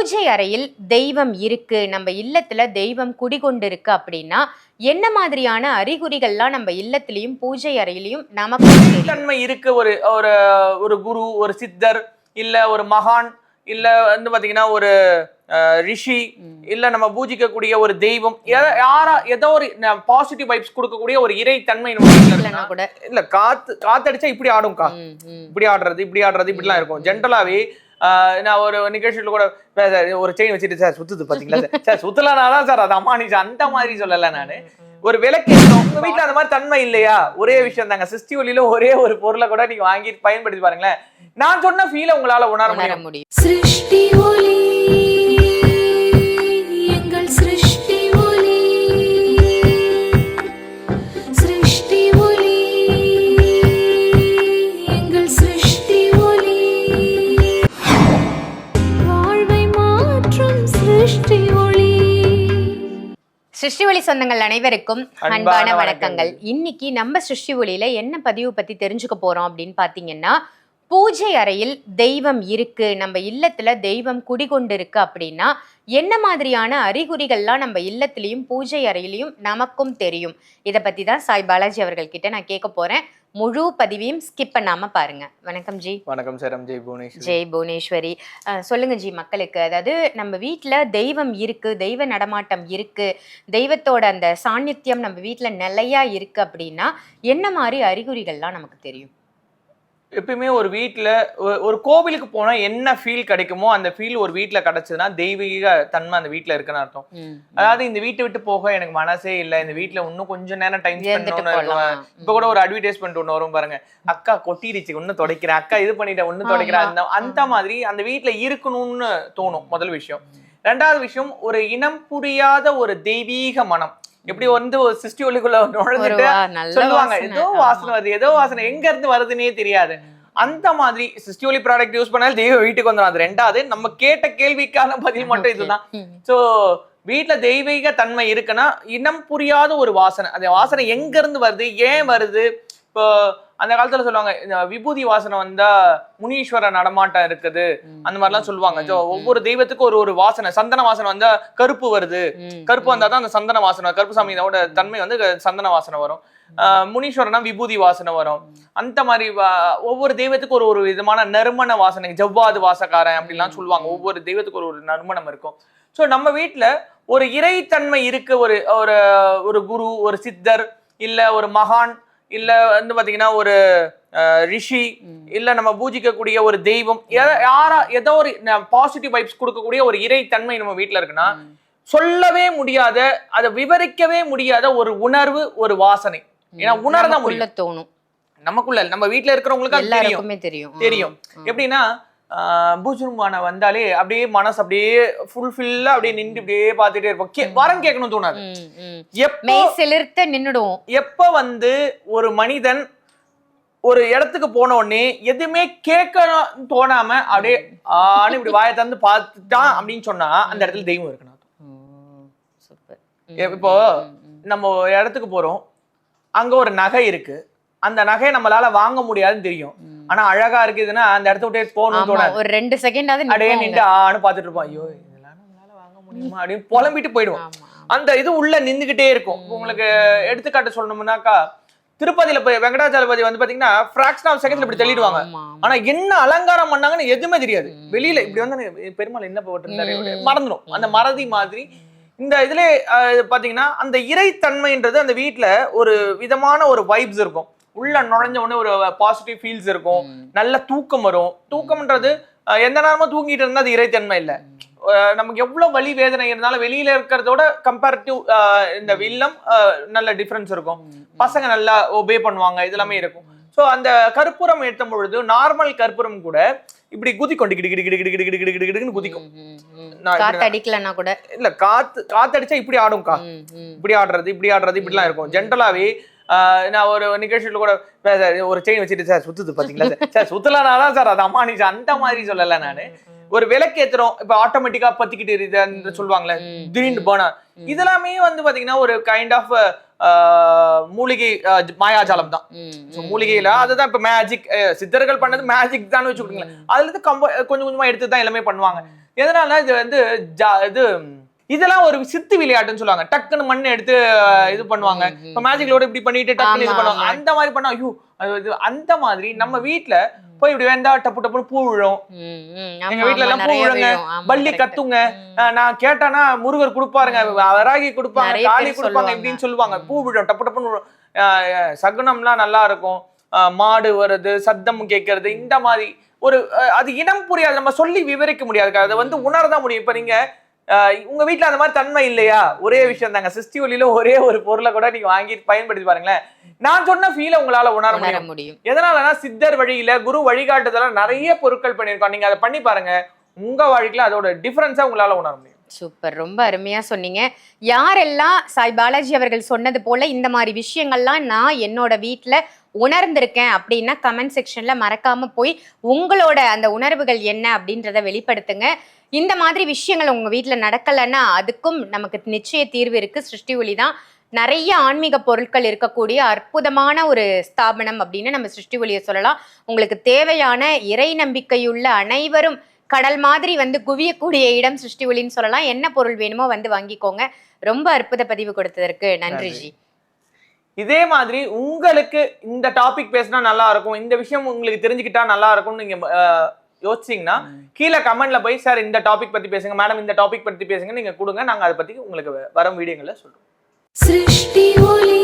பூஜை அறையில் தெய்வம் இருக்கு, நம்ம இல்லத்துல தெய்வம் குடிகொண்டிருக்கு அப்படின்னா என்ன மாதிரியான அறிகுறிகள்லாம் நம்ம இல்லத்திலையும் பூஜை அறையிலையும் நமக்கு தன்மை இருக்கு? ஒரு ஒரு ஒரு குரு, ஒரு சித்தர், இல்ல ஒரு மகான், இல்ல வந்து பாத்தீங்கன்னா ஒரு ரிஷி, இல்ல நம்ம பூஜிக்கக்கூடிய ஒரு தெய்வம், ஏதோ ஒரு பாசிட்டிவ் வைப்ஸ் கொடுக்கக்கூடிய ஒரு இறை தன்மை கூட இல்ல. காத்தடிச்சா இப்படி ஆடும்க்கா, இப்படி ஆடுறது இப்படிலாம் இருக்கும். ஜென்ரலாவே நான் ஒரு நிகழ்ச்சியில கூட ஒரு செயின் வச்சுட்டு சார் சுத்துது பாத்தீங்களா சார் சுத்தலானாதான் சார் அது அம்மானிச்சு அந்த மாதிரி சொல்லல. நானு ஒரு விளக்கு உங்க வீட்டுல அந்த மாதிரி தன்மை இல்லையா? ஒரே விஷயம் தாங்க, சிருஷ்டி ஒளியில ஒரே ஒரு பொருளை கூட நீங்க வாங்கி பயன்படுத்தி பாருங்களேன், நான் சொன்ன ஃபீலை உங்களால உணர முடியும். சிருஷ்டி ஒளி, எங்கள் சிருஷ்டி ஒளி, சிருஷ்டி ஒளி, எங்கள் சிருஷ்டி ஒளி, வாழ்வை மாற்றும் சிருஷ்டி ஒளி. சிருஷ்டி ஒளி சொந்தங்கள் அனைவருக்கும் அன்பான வணக்கங்கள். இன்னைக்கு நம்ம சிருஷ்டி ஒளியில என்ன பதிவு பத்தி தெரிஞ்சுக்க போறோம் அப்படின்னு பாத்தீங்கன்னா, பூஜை அறையில் தெய்வம் இருக்கு, நம்ம இல்லத்துல தெய்வம் குடிகொண்டிருக்கு அப்படின்னா என்ன மாதிரியான அறிகுறிகள்லாம் நம்ம இல்லத்திலையும் பூஜை அறையிலையும் நமக்கும் தெரியும். இதை பத்தி தான் சாய் பாலாஜி அவர்கள் கிட்ட நான் கேட்க போறேன். முழு பதிவையும் ஸ்கிப் பண்ணாம பாருங்க. வணக்கம் ஜி. வணக்கம் சார். ஜெய் புவனேஸ்வரி. ஜெய் புவனேஸ்வரி. சொல்லுங்க ஜி, மக்களுக்கு, அதாவது நம்ம வீட்டுல தெய்வம் இருக்கு, தெய்வ நடமாட்டம் இருக்கு, தெய்வத்தோட அந்த சாநித்தியம் நம்ம வீட்டுல நிலையா இருக்கு அப்படின்னா என்ன மாதிரி அறிகுறிகள்லாம் நமக்கு தெரியும்? எப்பயுமே ஒரு வீட்டுல ஒரு கோவிலுக்கு போனா என்ன ஃபீல் கிடைக்குமோ அந்த ஃபீல் ஒரு வீட்டுல கிடைச்சதுன்னா தெய்வீக தன்மை அந்த வீட்டுல இருக்குன்னு அர்த்தம். அதாவது இந்த வீட்டை விட்டு போக எனக்கு மனசே இல்லை, இந்த வீட்டுல இன்னும் கொஞ்சம் நேரம் டைம் ஸ்பெண்ட் பண்ணணும். இப்ப கூட ஒரு அட்வர்டைஸ்மெண்ட் ஒண்ணு வரும் பாருங்க, அக்கா கொட்டிடுச்சு ஒண்ணு துடைக்கிறேன், அக்கா இது பண்ணிட்டேன் ஒண்ணு துடைக்கிறேன், அந்த மாதிரி அந்த வீட்டுல இருக்கணும்னு தோணும். முதல் விஷயம். ரெண்டாவது விஷயம், ஒரு இனம் புரியாத ஒரு தெய்வீக மனம். எப்படி வந்து ஒரு சிருஷ்டி ஒளிக்குள்ள நுழைஞ்சிட்டு சொல்லுவாங்க ஏதோ வாசனை வருது, ஏதோ வாசனை எங்க இருந்து வருதுன்னே தெரியாது. அந்த மாதிரி சிருஷ்டி ஒளி ப்ராடக்ட் யூஸ் பண்ணாலும் தெய்வம் வீட்டுக்கு வந்துடும். அது ரெண்டாவது. நம்ம கேட்ட கேள்விக்கான பதில் மட்டும் இதுதான். சோ வீட்டுல தெய்வீக தன்மை இருக்குன்னா இனம் புரியாத ஒரு வாசனை. அந்த வாசனை எங்க இருந்து வருது, ஏன் வருது? இப்போ அந்த காலத்துல சொல்லுவாங்க விபூதி வாசனை வந்தா முனீஸ்வர நடமாட்டம் இருக்குது, அந்த மாதிரிலாம் சொல்லுவாங்க. ஒவ்வொரு தெய்வத்துக்கும் ஒரு வாசனை. சந்தன வாசனை வந்தா கருப்பு வருது, கருப்பு வந்தாதான் அந்த சந்தன வாசனை, கருப்பு சாமியோட தன்மை வந்து சந்தன வாசனை வரும். முனீஸ்வரனா விபூதி வாசனை வரும். அந்த மாதிரி ஒவ்வொரு தெய்வத்துக்கும் ஒரு விதமான நறுமண வாசனை, ஜவ்வாது வாசக்காரன் அப்படின்லாம் சொல்லுவாங்க. ஒவ்வொரு தெய்வத்துக்கு ஒரு நறுமணம் இருக்கும். ஸோ நம்ம வீட்டுல ஒரு இறைத்தன்மை இருக்கு. ஒரு குரு, ஒரு சித்தர், இல்ல ஒரு மகான், இல்ல வந்து பாத்தீங்கன்னா ஒரு ரிஷி, இல்ல நம்ம பூஜிக்கக்கூடிய ஒரு தெய்வம், ஏதோ ஒரு பாசிட்டிவ் வைப்ஸ் கொடுக்கக்கூடிய ஒரு இறை தன்மை நம்ம வீட்டுல இருக்குன்னா சொல்லவே முடியாத, அதை விவரிக்கவே முடியாத ஒரு உணர்வு, ஒரு வாசனை. ஏன்னா உணர்தான் முடியும், தோணும் நமக்குள்ள. நம்ம வீட்டுல இருக்கிறவங்களுக்கு தெரியும். எப்படின்னா பூஜ்ரூமான வந்தாலே அப்படியே மனசு அப்படியே ஃபுல்ஃபில்லா அப்படியே நின்று அப்படியே பார்த்துட்டே இருப்போம். வரம் கேட்கணும் தோணாது. எப்ப வந்து ஒரு மனிதன் ஒரு இடத்துக்கு போன உடனே எதுவுமே கேட்கணும் தோணாம அப்படியே இப்படி வாயை தந்து பார்த்துட்டான் அப்படின்னு சொன்னா அந்த இடத்துல தெய்வம் இருக்கணும். இப்போ நம்ம ஒரு இடத்துக்கு போறோம், அங்க ஒரு நகை இருக்கு, அந்த நகையை நம்மளால வாங்க முடியாதுன்னு தெரியும், ஆனா அழகா இருக்குதுன்னா அந்த இடத்த விட்டே போகணும் தோணாது. ஒரு 2 செகண்ட் அப்படியே நின்று பாத்துட்டு இருப்போம். ஐயோ இதெல்லாம் நம்மளால வாங்க முடியுமா அப்படின்னு புலம்பிட்டு போயிடுவோம். அந்த இது உள்ள நின்றுகிட்டே இருக்கும். உங்களுக்கு எடுத்துக்காட்டு சொல்லணும்னாக்கா, திருப்பதியில போய் வெங்கடாச்சலபதி வந்து பாத்தீங்கன்னா ஃபிராக்ஷன் ஆஃப் செகண்ட்ல இப்படி தள்ளிடுவாங்க. ஆனா என்ன அலங்காரம் பண்ணாங்கன்னு எதுவுமே தெரியாது. வெளியில இப்படி வந்து பெருமாள் என்ன போட்டிருந்தாரு மறந்துடும். அந்த மறதி மாதிரி இந்த இதுல பாத்தீங்கன்னா அந்த இறைத்தன்மைன்றது அந்த வீட்டுல ஒரு விதமான ஒரு வைப்ஸ் இருக்கும். உள்ள நுழைஞ்ச உடனே ஒரு பாசிட்டிவ் ஃபீல்ஸ் இருக்கும், நல்ல தூக்கம் வரும். தூக்கம்ன்றது எந்த நேரமும் தூங்கிட்டு இருந்தா அது இறைத்தன்மை இல்லை. நமக்கு எவ்வளவு வலி வேதனை இருந்தாலும் வெளியில இருக்கிறதோட கம்பேரிட்டிவ் இந்த இல்லம் நல்ல டிஃபரன்ஸ் இருக்கும். பசங்க நல்லா ஒபே பண்ணுவாங்க, இது எல்லாமே இருக்கும். ஸோ அந்த கற்பூரம் ஏற்றும் பொழுது நார்மல் கற்பூரம் கூட இப்படி குதிக்கும், குதிக்கும். அடிக்கலன்னா கூட இல்ல, காத்தடிச்சா இப்படி ஆடும்க்கா, இப்படி ஆடுறது இப்படிலாம் இருக்கும். ஜென்ரலாவே நான் ஒரு நிகழ்ச்சியில கூட ஒரு செயின் வச்சுட்டு சார் சுத்துது பாத்தீங்களா சார் சுத்தலானாதான் சார் அது அம்மானிச்சு அந்த மாதிரி சொல்லல. நானு ஒரு விளக்கு ஏத்துறோம், இப்ப ஆட்டோமேட்டிக்கா பத்திக்கிட்டு எரியுது சொல்லுவாங்களே, திடீர்னு போனா இதெல்லாமே வந்து பாத்தீங்கன்னா ஒரு கைண்ட் ஆஃப் மூலிகை மாயாஜாலம் தான். மூலிகையில அதுதான் இப்ப மேஜிக். சித்தர்கள் பண்ணது மேஜிக் தான் வச்சுக்கோங்களேன். அதுல இருந்து கொஞ்சம் கொஞ்சமா எடுத்து தான் எல்லாமே பண்ணுவாங்க. எதனால இது வந்து இது இதெல்லாம் ஒரு சித்து விளையாட்டுன்னு சொல்லுவாங்க. டக்குன்னு மண் எடுத்து இது பண்ணுவாங்க. இப்ப மேஜிக்லோட இப்படி பண்ணிட்டு டக்குன்னு இது பண்ணுவாங்க. அந்த மாதிரி பண்ணா ஐயோ அது அந்த மாதிரி நம்ம வீட்டுல போய் இப்படி வேண்டா டப்பு டப்புன்னு பூ விழும். எங்க வீட்டுல எல்லாம் பூ விழுங்க, பள்ளி கத்துங்க, நான் கேட்டானா முருகர் கொடுப்பாருங்க, வராகி கொடுப்பாங்க, காளி கொடுப்பாங்க இப்படின்னு சொல்லுவாங்க. பூ விழும், டப்பு டப்புன்னு சகுனம்லாம் நல்லா இருக்கும். மாடு வருது, சத்தம் கேட்கறது, இந்த மாதிரி ஒரு அது இனம் புரியாது, நம்ம சொல்லி விவரிக்க முடியாது, அதை வந்து உணரதான் முடியும். இப்ப நீங்க உங்க வீட்டுல அந்த மாதிரி தன்மை இல்லையா? ஒரே விஷயம் தாங்க, சிருஷ்டி ஒளியில ஒரே ஒரு பொருளை கூட நீங்க வாங்கி பயன்படுத்தி பாருங்களேன், நான் சொன்ன ஃபீலை உங்களால உணர முடியும். எதனாலனா சித்தர் வழியில குரு வழிகாட்டுதல நிறைய பொருட்கள் பண்ணிருக்கோம். நீங்க அதை பண்ணி பாருங்க, உங்க வாழ்க்கையில அதோட டிஃபரன்ஸா உங்களால உணர முடியும். சூப்பர், ரொம்ப அருமையா சொன்னீங்க. யாரெல்லாம் சாய் பாலாஜி அவர்கள் சொன்னது போல இந்த மாதிரி விஷயங்கள்லாம் நான் என்னோட வீட்டுல உணர்ந்திருக்கேன் அப்படின்னா கமெண்ட் செக்ஷன்ல மறக்காம போய் உங்களோட அந்த உணர்வுகள் என்ன அப்படின்றத வெளிப்படுத்துங்க. இந்த மாதிரி விஷயங்கள் உங்க வீட்டுல நடக்கலைன்னா அதுக்கும் நமக்கு நிச்சய தீர்வு இருக்கு. சிருஷ்டி ஒளி தான் நிறைய ஆன்மீக பொருட்கள் இருக்கக்கூடிய அற்புதமான ஒரு ஸ்தாபனம் அப்படின்னு நம்ம சிருஷ்டி ஒளியை சொல்லலாம். உங்களுக்கு தேவையான இறை நம்பிக்கையுள்ள அனைவரும் கடல் மாதிரி வந்து குவியக்கூடிய இடம் சிருஷ்டி ஒளின்னு சொல்லலாம். என்ன பொருள் வேணுமோ வந்து வாங்கிக்கோங்க. ரொம்ப அற்புத பதிவு கொடுத்ததற்கு நன்றி ஜி. இதே மாதிரி உங்களுக்கு இந்த டாபிக் பேசினா நல்லா இருக்கும், இந்த விஷயம் உங்களுக்கு தெரிஞ்சுக்கிட்டா நல்லா இருக்கும்னு நீங்க யோசிச்சீங்கன்னா கீழே கமெண்ட்ல போய் சார் இந்த டாபிக் பத்தி பேசுங்க, மேடம் இந்த டாபிக் பத்தி பேசுங்க, நீங்க கொடுங்க, நாங்க அதை பத்தி உங்களுக்கு வரும் வீடியோங்களை சொல்றோம். சிருஷ்டி ஒளி.